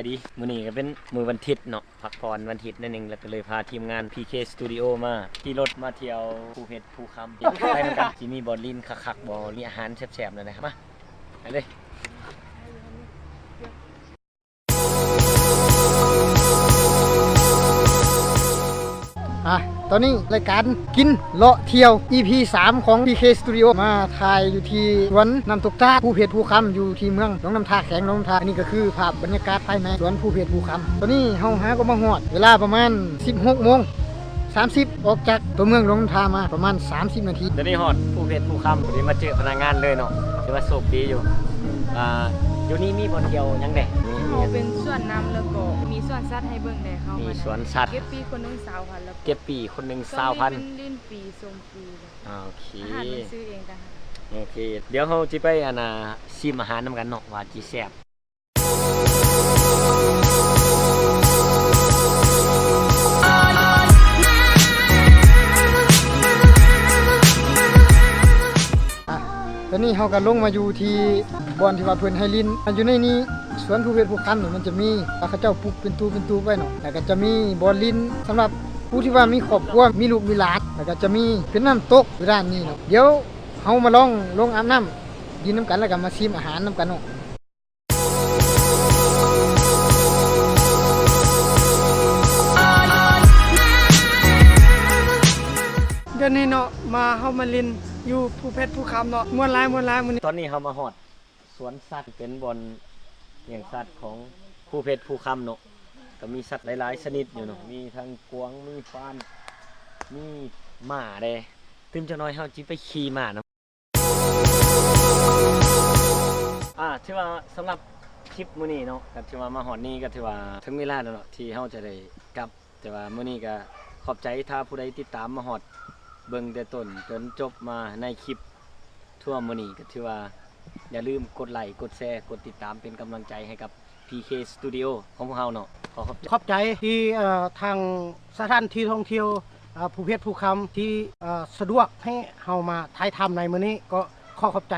ายดีมื้อนี้ก็เป็นมื้อวันอาทิตย์เนาะพักผ่อนวันอาทิตย์นั่นเองแล้วก็เลยพาทีมงาน PK Studio มาขี่รถมาเที่ยวภูเพชรภูคำไปเหมือนกันสิมีบ่ลิ้นคักๆบ่มีอาหารแซ่บๆนั่นนะครับมาไปเลยตอนนี้รายการกินเลาะเที่ยว EP 3 ของ PK Studio มาถ่ายอยู่ที่สวนน้ำตกตาภูเพชรภูคำอยู่ที่เมืองหนองน้ำทาแข็งหนองน้ำทาอันนี้ก็คือภาพบรรยากาศภายในสวนภูเพชรภูคำตอนนี้เฮาหาก็มาฮอดเวลาประมาณ 16:30 ออกจากตัวเมืองหนองน้ำทามาประมาณ 30 นาที ตอนนี้ฮอดภูเพชรภูคำวันนี้มาเจอพนักงานเลยเนาะถือว่าโชคดีอยู่อยู่นี่มีบ่เที่ยวยังได๋ เขาเป็นสวนน้ำแล้วก็มีสวนสัตว์ให้เบิ่งได้เขา มี มี สวนสัตว์ เก็บปีคนหนึง20,000แล้ว เก็บปีคนหนึง ตอนนี้ 20,000 เป็นลิ้นปีทรงปี โอเค อาหารมันซื้อเองต่างหาก โอเคเดี๋ยวเราจะไปชิมอาหารนํกันเนาะว่าจีแซ่บตอนนี้เขาก็ลงมาอยู่ที่บ่อนที่ว่าเพิ่นให้ลิ้นอยู่ในนี้สวนภูเพชรภูคำเนี่ยมันจะมีเขาเจ้าปลูกเป็นตูไว้เนาะแล้วก็จะมีบ่อนลิ้นสำหรับผู้ที่ว่ามีครอบครัวมีลูกมีหลานแล้วก็จะมีเป็นน้ำตกอยู่ด้านนี้เนาะเดี๋ยวเฮามาลองอาบน้ำกินน้ำกันแล้วก็มาชิมอาหารน้ำกันเนาะเดี๋ยวนี้เนาะมาเฮามาลินอยู่ภูเพชรภูคำเนาะม่วนหลายมื้อนี้ ตอนนี้เรามาฮอดสวนสัตว์เป็นบ่อนเลี้ยงสัตว์ของภูเพชรภูคำเนาะก็มีสัตว์หลายๆชนิดอยู่เนาะมีทั้งกวางมีฟานมีหมาเด้ตื่มจักหน่อยเฮาสิไปขี่ม้าเนาะถือว่าสำหรับคลิปมื้อนี้เนาะก็ถือว่ามาฮอดนี้ก็ถือว่าถึงเวลาแล้วเนาะที่เฮาจะได้กลับแต่ว่ามื้อนี้ก็ขอบใจถ้าผู้ใดติดตามมาฮอดเบิ่งแต่ต้นจนจบมาในคลิปทั่วมื้อนี้ก็ถือว่าอย่าลืมกดไลค์กดแชร์กดติดตามเป็นกำลังใจให้กับ PK Studio ของพวกเราเนาะขอบใจ ขอบใจที่ทางสถานที่ท่องเที่ยวภูเพชรภูคำที่สะดวกให้เฮามาถ่ายทำในมื้อนี้ก็ขอบใจ